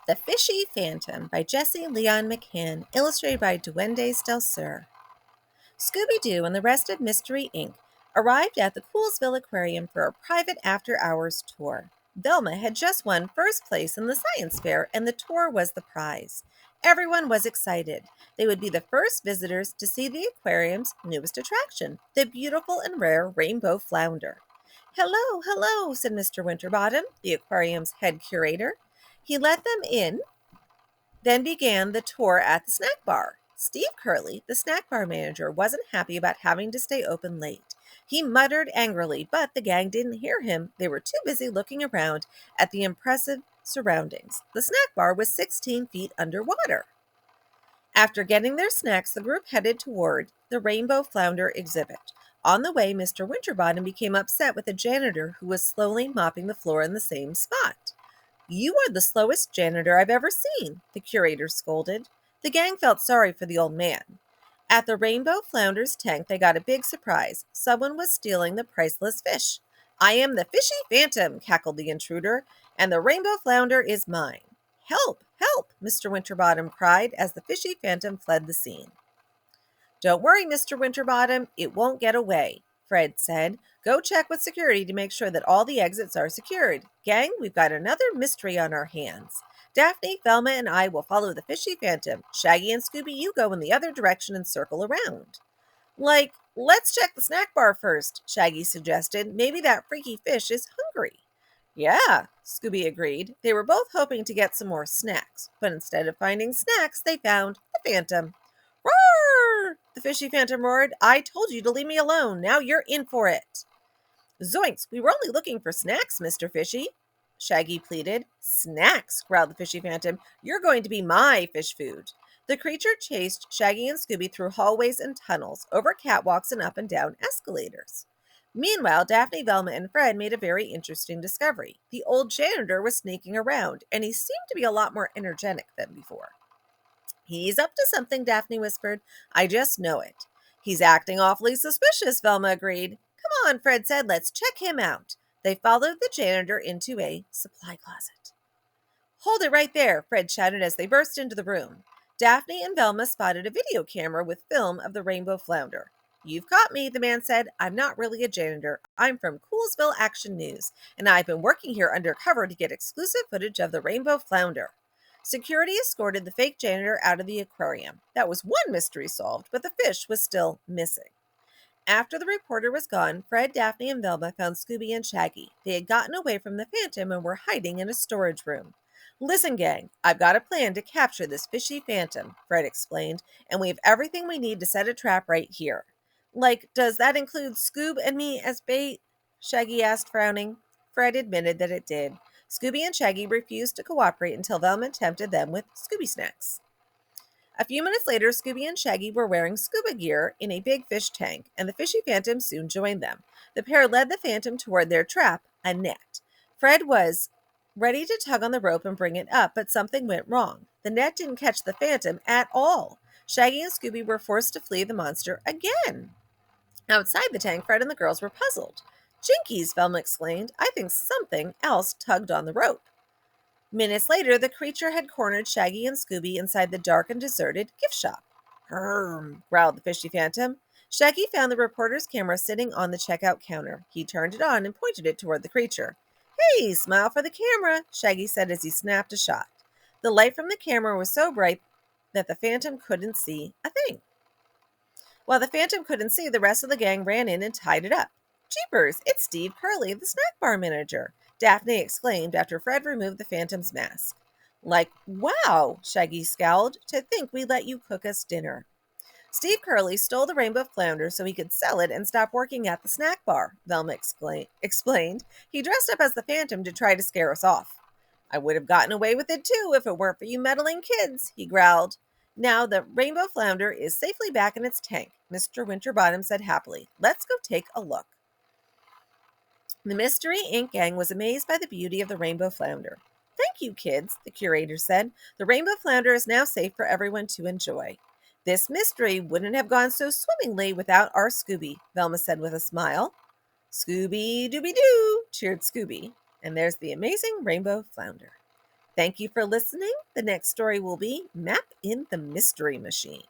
The Fishy Phantom by Jesse Leon McCann, illustrated by Duendes del Sur. Scooby-Doo and the rest of Mystery Inc. arrived at the Coolsville Aquarium for a private after-hours tour. Velma had just won first place in the science fair, and the tour was the prize. Everyone was excited. They would be the first visitors to see the aquarium's newest attraction, the beautiful and rare rainbow flounder. Hello, hello, said Mr. Winterbottom, the aquarium's head curator. He let them in, then began the tour at the snack bar. Steve Curley, the snack bar manager, wasn't happy about having to stay open late. He muttered angrily, but the gang didn't hear him. They were too busy looking around at the impressive surroundings. The snack bar was 16 feet underwater. After getting their snacks, the group headed toward the Rainbow Flounder exhibit. On the way, Mr. Winterbottom became upset with the janitor who was slowly mopping the floor in the same spot. You are the slowest janitor I've ever seen, the curator scolded. The gang felt sorry for the old man. At the Rainbow Flounder's tank, they got a big surprise. Someone was stealing the priceless fish. I am the Fishy Phantom, cackled the intruder, and the Rainbow Flounder is mine. Help, help, Mr. Winterbottom cried as the Fishy Phantom fled the scene. Don't worry, Mr. Winterbottom, it won't get away, Fred said. Go check with security to make sure that all the exits are secured. Gang, we've got another mystery on our hands. Daphne, Velma, and I will follow the Fishy Phantom. Shaggy and Scooby, you go in the other direction and circle around. Let's check the snack bar first, Shaggy suggested. Maybe that freaky fish is hungry. Yeah, Scooby agreed. They were both hoping to get some more snacks, but instead of finding snacks, they found the Phantom. Roar! The Fishy Phantom roared. I told you to leave me alone. Now you're in for it. Zoinks, we were only looking for snacks, Mr. Fishy, Shaggy pleaded. Snacks, growled the Fishy Phantom. You're going to be my fish food. The creature chased Shaggy and Scooby through hallways and tunnels, over catwalks and up and down escalators. Meanwhile, Daphne, Velma, and Fred made a very interesting discovery. The old janitor was sneaking around, and he seemed to be a lot more energetic than before. He's up to something, Daphne whispered. I just know it. He's acting awfully suspicious, Velma agreed. Come on, Fred said. Let's check him out. They followed the janitor into a supply closet. Hold it right there, Fred shouted as they burst into the room. Daphne and Velma spotted a video camera with film of the Rainbow Flounder. You've caught me, the man said. I'm not really a janitor. I'm from Coolsville Action News, and I've been working here undercover to get exclusive footage of the Rainbow Flounder. Security escorted the fake janitor out of the aquarium. That was one mystery solved, but the fish was still missing. After the reporter was gone, Fred, Daphne, and Velma found Scooby and Shaggy. They had gotten away from the Phantom and were hiding in a storage room. Listen, gang, I've got a plan to capture this Fishy Phantom, Fred explained, and we have everything we need to set a trap right here. Does that include Scoob and me as bait? Shaggy asked, frowning. Fred admitted that it did. Scooby and Shaggy refused to cooperate until Velma tempted them with Scooby snacks. A few minutes later, Scooby and Shaggy were wearing scuba gear in a big fish tank, and the Fishy Phantom soon joined them. The pair led the Phantom toward their trap, a net. Fred was ready to tug on the rope and bring it up, but something went wrong. The net didn't catch the Phantom at all. Shaggy and Scooby were forced to flee the monster again. Outside the tank, Fred and the girls were puzzled. Jinkies, Velma exclaimed. I think something else tugged on the rope. Minutes later, the creature had cornered Shaggy and Scooby inside the dark and deserted gift shop. Herm, growled the Fishy Phantom. Shaggy found the reporter's camera sitting on the checkout counter. He turned it on and pointed it toward the creature. Hey, smile for the camera, Shaggy said as he snapped a shot. The light from the camera was so bright that the Phantom couldn't see a thing. While the Phantom couldn't see, the rest of the gang ran in and tied it up. Jeepers, it's Steve Curley, the snack bar manager, Daphne exclaimed after Fred removed the Phantom's mask. Wow, Shaggy scowled, to think we let you cook us dinner. Steve Curley stole the Rainbow Flounder so he could sell it and stop working at the snack bar, Velma explained. He dressed up as the Phantom to try to scare us off. I would have gotten away with it too if it weren't for you meddling kids, he growled. Now the Rainbow Flounder is safely back in its tank, Mr. Winterbottom said happily. Let's go take a look. The Mystery Inc. gang was amazed by the beauty of the Rainbow Flounder. Thank you, kids, the curator said. The Rainbow Flounder is now safe for everyone to enjoy. This mystery wouldn't have gone so swimmingly without our Scooby, Velma said with a smile. Scooby-Dooby-Doo, cheered Scooby. And there's the amazing Rainbow Flounder. Thank you for listening. The next story will be Map in the Mystery Machine.